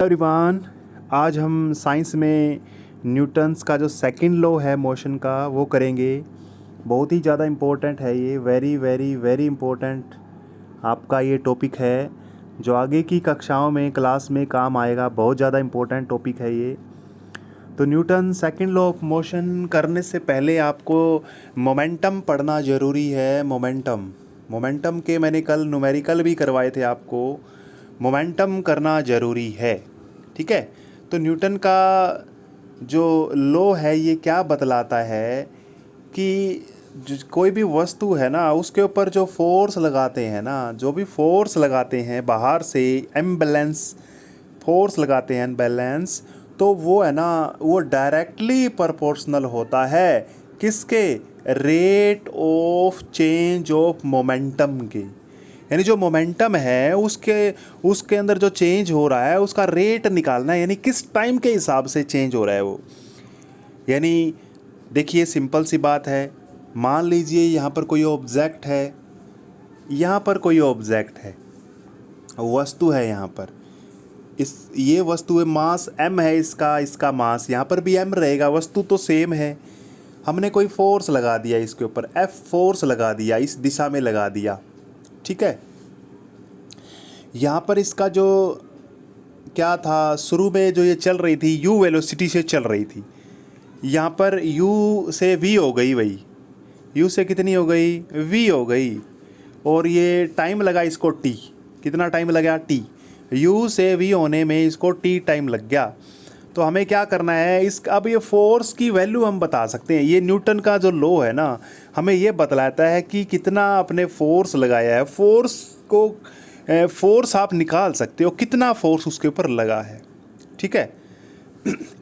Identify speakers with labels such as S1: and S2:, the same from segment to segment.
S1: Everyone, आज हम science में न्यूटन्स का जो सेकंड लॉ है मोशन का वो करेंगे। बहुत ही ज़्यादा इम्पोर्टेंट है ये, वेरी वेरी वेरी इम्पोर्टेंट आपका ये टॉपिक है जो आगे की कक्षाओं में क्लास में काम आएगा। बहुत ज़्यादा इम्पोर्टेंट टॉपिक है ये। तो Newton second law of motion करने से पहले आपको मोमेंटम पढ़ना ज़रूरी है। मोमेंटम के मैंने कल न्यूमेरिकल भी करवाए थे आपको। मोमेंटम करना ज़रूरी है, ठीक है। तो न्यूटन का जो लॉ है ये क्या बतलाता है कि कोई भी वस्तु है ना उसके ऊपर जो फोर्स लगाते हैं ना, जो भी फोर्स लगाते हैं बाहर से, इम्बैलेंस फोर्स लगाते हैं, इम्बैलेंस, तो वो है ना वो डायरेक्टली प्रोपोर्शनल होता है किसके? Rate of change of momentum के। यानी जो मोमेंटम है उसके अंदर जो चेंज हो रहा है उसका रेट निकालना है, यानी किस टाइम के हिसाब से चेंज हो रहा है वो। यानी देखिए सिंपल सी बात है, मान लीजिए यहाँ पर कोई ऑब्जेक्ट है, यहाँ पर कोई ऑब्जेक्ट है, वस्तु है, यहाँ पर ये वस्तु है, मास m है इसका मास यहाँ पर भी m रहेगा, वस्तु तो सेम है। हमने कोई फोर्स लगा दिया इसके ऊपर, F फोर्स लगा दिया, इस दिशा में लगा दिया, ठीक है। यहाँ पर इसका जो क्या था, शुरू में जो ये चल रही थी u वेलोसिटी से चल रही थी, यहाँ पर u से v हो गई, वही u से कितनी हो गई? v हो गई। और ये टाइम लगा इसको t, कितना टाइम लगा? t, u से v होने में इसको t टाइम लग गया। तो हमें क्या करना है, अब ये फोर्स की वैल्यू हम बता सकते हैं। ये न्यूटन का जो लॉ है ना हमें ये बतलाता है कि कितना आपने फोर्स लगाया है। फोर्स आप निकाल सकते हो कितना फोर्स उसके ऊपर लगा है, ठीक है।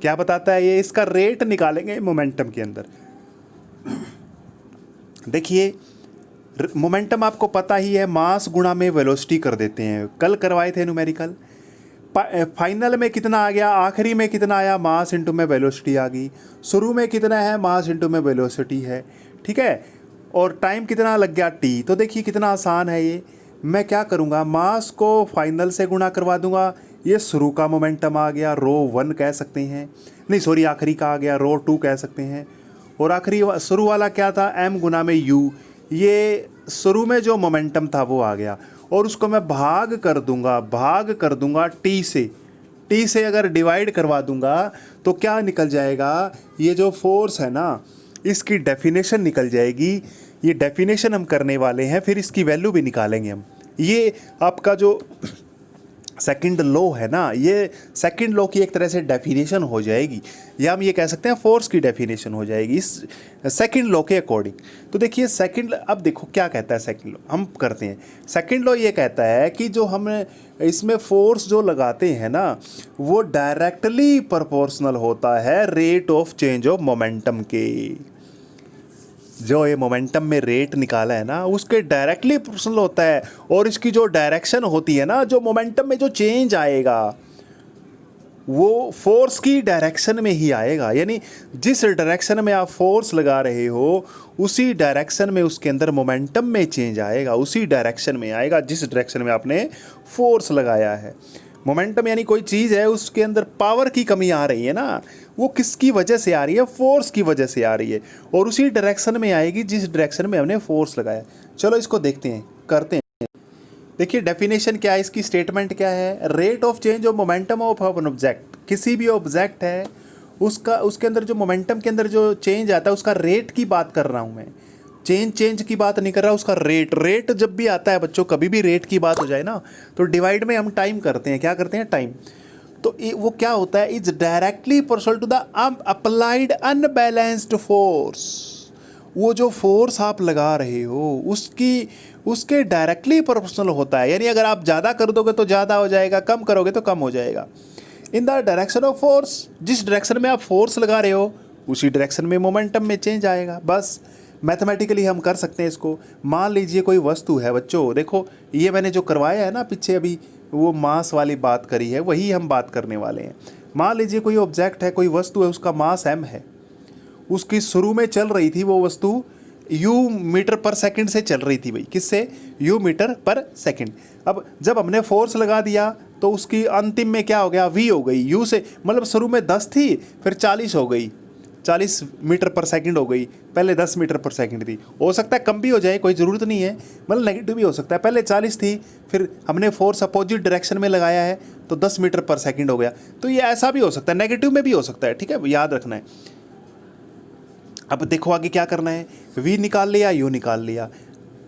S1: क्या बताता है ये? इसका रेट निकालेंगे मोमेंटम के अंदर। देखिए मोमेंटम आपको पता ही है, मास गुणा में वेलोसिटी कर देते हैं, कल करवाए थे न्यूमेरिकल। फाइनल में कितना आ गया, आखिरी में कितना आया? मास इंटू में वेलोसिटी आ गई। शुरू में कितना है? मास इंटू में वेलोसिटी है, ठीक है। और टाइम कितना लग गया? t। तो देखिए कितना आसान है ये। मैं क्या करूँगा, मास को फाइनल से गुणा करवा दूंगा, ये शुरू का मोमेंटम आ गया, ρ1 कह सकते हैं, नहीं सॉरी आखिरी का आ गया, ρ2 कह सकते हैं। और आखिरी शुरू वाला क्या था? m गुना में u, ये शुरू में जो मोमेंटम था वो आ गया। और उसको मैं भाग कर दूंगा t से अगर डिवाइड करवा दूंगा तो क्या निकल जाएगा? ये जो फोर्स है ना इसकी डेफिनेशन निकल जाएगी। ये डेफिनेशन हम करने वाले हैं, फिर इसकी वैल्यू भी निकालेंगे हम। ये आपका जो सेकंड लॉ है ना, ये सेकंड लॉ की एक तरह से डेफिनेशन हो जाएगी, या हम ये कह सकते हैं फोर्स की डेफिनेशन हो जाएगी इस सेकंड लॉ के अकॉर्डिंग। तो देखिए सेकंड, अब देखो क्या कहता है सेकंड लॉ, हम करते हैं। सेकंड लॉ ये कहता है कि जो हम इसमें फोर्स जो लगाते हैं ना वो डायरेक्टली प्रोपोर्शनल होता है rate of change of momentum के। जो ये मोमेंटम में रेट निकाला है ना उसके डायरेक्टली प्रोपोर्शनल होता है। और इसकी जो डायरेक्शन होती है ना, जो मोमेंटम में जो चेंज आएगा वो फोर्स की डायरेक्शन में ही आएगा। यानी जिस डायरेक्शन में आप फोर्स लगा रहे हो उसी डायरेक्शन में उसके अंदर मोमेंटम में चेंज आएगा, उसी डायरेक्शन में आएगा जिस डायरेक्शन में आपने फोर्स लगाया है। मोमेंटम यानी कोई चीज़ है उसके अंदर पावर की कमी आ रही है ना, वो किसकी वजह से आ रही है? फोर्स की वजह से आ रही है, और उसी डायरेक्शन में आएगी जिस डायरेक्शन में हमने फोर्स लगाया। चलो इसको देखते हैं, करते हैं। देखिए डेफिनेशन क्या है, इसकी स्टेटमेंट क्या है? Rate of change of momentum of an object, किसी भी ऑब्जेक्ट है उसके अंदर जो मोमेंटम के अंदर जो चेंज आता है उसका रेट की बात कर रहा हूँ मैं। चेंज की बात नहीं कर रहा, उसका रेट जब भी आता है बच्चों, कभी भी रेट की बात हो जाए ना तो डिवाइड में हम टाइम करते हैं। क्या करते हैं? टाइम। तो वो क्या होता है? Is directly proportional to the applied unbalanced force. वो जो फोर्स आप लगा रहे हो उसके डायरेक्टली प्रोपोर्शनल होता है। यानी अगर आप ज़्यादा कर दोगे तो ज़्यादा हो जाएगा, कम करोगे तो कम हो जाएगा। In the direction of force, जिस डायरेक्शन में आप फोर्स लगा रहे हो उसी डायरेक्शन में मोमेंटम में चेंज आएगा। बस मैथमेटिकली हम कर सकते हैं इसको। मान लीजिए कोई वस्तु है बच्चों, देखो ये मैंने जो करवाया है ना पीछे अभी, वो मास वाली बात करी है, वही हम बात करने वाले हैं। मान लीजिए कोई ऑब्जेक्ट है, कोई वस्तु है, उसका मास m है, उसकी शुरू में चल रही थी वो वस्तु u मीटर पर सेकंड से चल रही थी भाई, किससे? u मीटर पर सेकंड। अब जब हमने फोर्स लगा दिया तो उसकी अंतिम में क्या हो गया, v हो गई। u से मतलब शुरू में 10 थी, फिर 40 हो गई, 40 मीटर पर सेकंड हो गई, पहले 10 मीटर पर सेकंड थी। हो सकता है कम भी हो जाए, कोई ज़रूरत नहीं है, मतलब नेगेटिव भी हो सकता है। पहले 40 थी, फिर हमने फोर्स अपोजिट डायरेक्शन में लगाया है तो 10 मीटर पर सेकंड हो गया। तो ये ऐसा भी हो सकता है, नेगेटिव में भी हो सकता है, ठीक है, याद रखना है। अब देखो आगे क्या करना है, v निकाल लिया, u निकाल लिया।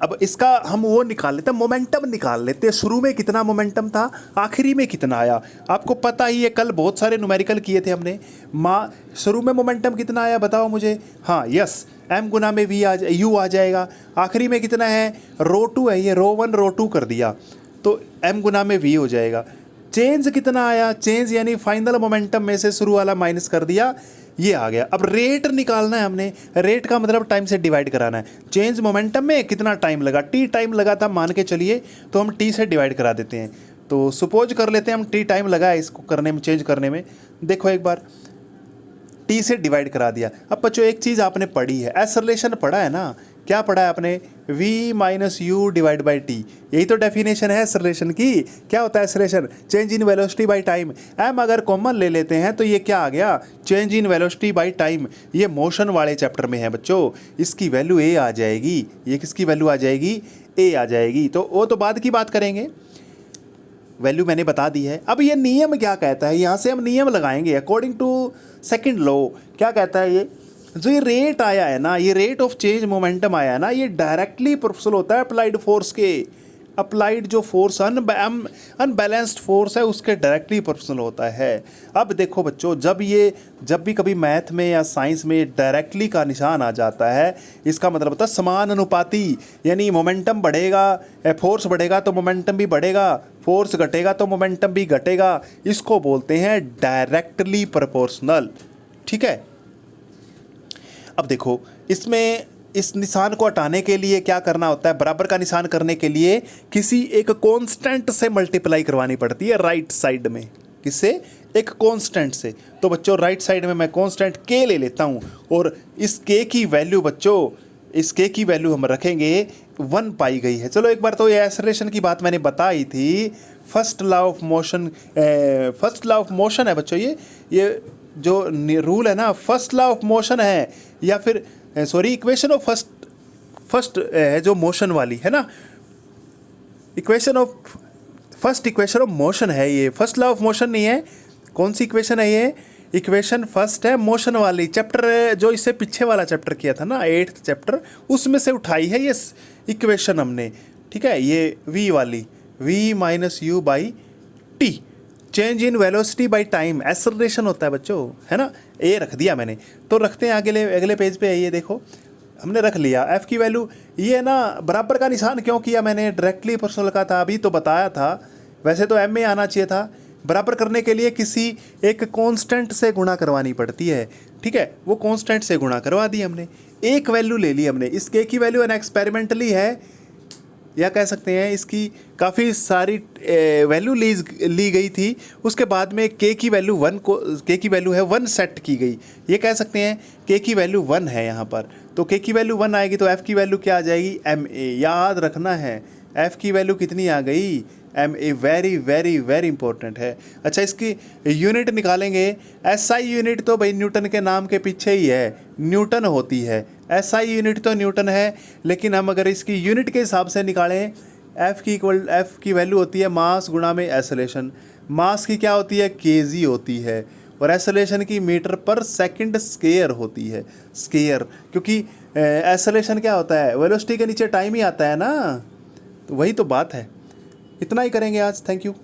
S1: अब इसका हम वो निकाल लेते हैं, मोमेंटम निकाल लेते हैं। शुरू में कितना मोमेंटम था, आखिरी में कितना आया। आपको पता ही है, कल बहुत सारे न्यूमेरिकल किए थे हमने। शुरू में मोमेंटम कितना आया बताओ मुझे। हाँ यस, m गुना में v u आ जाएगा। आखिरी में कितना है, ρ2 है, ये ρ1 ρ2 कर दिया तो m गुना में v हो जाएगा। चेंज कितना आया, चेंज यानी फाइनल मोमेंटम में से शुरू वाला माइनस कर दिया, ये आ गया। अब रेट निकालना है हमने, रेट का मतलब टाइम से डिवाइड कराना है। चेंज मोमेंटम में कितना टाइम लगा, t टाइम लगा था मान के चलिए, तो हम t से डिवाइड करा देते हैं। तो सपोज कर लेते हैं हम t टाइम लगा है इसको करने में, चेंज करने में। देखो एक बार t से डिवाइड करा दिया। अब बच्चों एक चीज़ आपने पढ़ी है, एक्सेलरेशन पढ़ा है ना, क्या पढ़ा है आपने, v minus you divide by T. यही तो डेफिनेशन है एक्सेलरेशन की। क्या होता है acceleration, change in velocity by time. m अगर कॉमन ले लेते हैं तो ये क्या आ गया, change in velocity by time. ये मोशन वाले चैप्टर में है बच्चों, इसकी वैल्यू a आ जाएगी। ये किसकी वैल्यू आ जाएगी, a आ जाएगी। तो वो तो बाद की बात करेंगे, वैल्यू मैंने बता दी है। अब ये नियम क्या कहता है, यहाँ से हम नियम लगाएंगे अकॉर्डिंग टू सेकंड लॉ। क्या कहता है ये, जो ये रेट आया है ना, ये रेट ऑफ चेंज मोमेंटम आया है ना, ये डायरेक्टली प्रोपोर्शनल होता है अप्लाइड फोर्स के। अप्लाइड जो फोर्स अनबैलेंस्ड फोर्स है उसके डायरेक्टली प्रोपोर्शनल होता है। अब देखो बच्चों, जब भी कभी मैथ में या साइंस में डायरेक्टली का निशान आ जाता है, इसका मतलब होता है समान अनुपाती। यानी मोमेंटम बढ़ेगा, फोर्स बढ़ेगा तो मोमेंटम भी बढ़ेगा, फोर्स घटेगा तो मोमेंटम भी घटेगा। इसको बोलते हैं डायरेक्टली प्रोपोर्शनल, ठीक है। अब देखो इसमें इस निशान को हटाने के लिए क्या करना होता है, बराबर का निशान करने के लिए किसी एक कांस्टेंट से मल्टीप्लाई करवानी पड़ती है राइट साइड में। किससे, एक कांस्टेंट से। तो बच्चों राइट साइड में मैं कांस्टेंट k ले लेता हूँ, और इस k की वैल्यू बच्चों, इस k की वैल्यू हम रखेंगे 1 पाई गई है। चलो एक बार तो ये एक्सेलरेशन की बात मैंने बताई थी, फर्स्ट लॉ ऑफ मोशन है बच्चों। ये जो रूल है ना, फर्स्ट लॉ ऑफ मोशन है, या फिर सॉरी इक्वेशन ऑफ फर्स्ट है जो मोशन वाली है ना, फर्स्ट इक्वेशन ऑफ मोशन है ये। फर्स्ट लॉ ऑफ मोशन नहीं है, कौन सी इक्वेशन है ये, इक्वेशन फर्स्ट है मोशन वाली। चैप्टर जो इससे पीछे वाला चैप्टर किया था ना, 8th चैप्टर, उसमें से उठाई है ये इक्वेशन हमने, ठीक है। ये v वाली, v minus you by T, change in velocity by time, acceleration होता है बच्चों, है ना। ए रख दिया मैंने, तो रखते हैं अगले पेज पे। ये देखो हमने रख लिया f की वैल्यू। ये ना बराबर का निशान क्यों किया मैंने, डायरेक्टली प्रोपोर्शनल का था, अभी तो बताया था। वैसे तो m में आना चाहिए था। बराबर करने के लिए किसी एक कांस्टेंट से गुणा करवानी पड़ती है, ठीक है। वो कांस्टेंट से गुणा करवा दी हमने, एक वैल्यू ले ली हमने। इस k की वैल्यू एक्सपेरिमेंटली है, या कह सकते हैं इसकी काफ़ी सारी वैल्यू ली गई थी। उसके बाद में k की वैल्यू 1 सेट की गई। ये कह सकते हैं k की वैल्यू 1 है यहाँ पर, तो k की वैल्यू 1 आएगी तो f की वैल्यू क्या आ जाएगी, ma। याद रखना है f की वैल्यू कितनी आ गई, ma। Very very very important है। अच्छा, इसकी यूनिट निकालेंगे। SI यूनिट तो भाई न्यूटन के नाम के पीछे ही है, न्यूटन होती है। SI यूनिट तो न्यूटन है, लेकिन हम अगर इसकी यूनिट के हिसाब से निकालें, f की वैल्यू होती है मास गुणा में एक्सेलरेशन। मास की क्या होती है, kg होती है, और एक्सेलरेशन की मीटर पर सेकंड स्क्वायर होती है, स्क्वायर। क्योंकि एक्सेलरेशन क्या होता है, वेलोसिटी के नीचे टाइम ही आता है ना, तो वही तो बात है। इतना ही करेंगे आज, थैंक यू।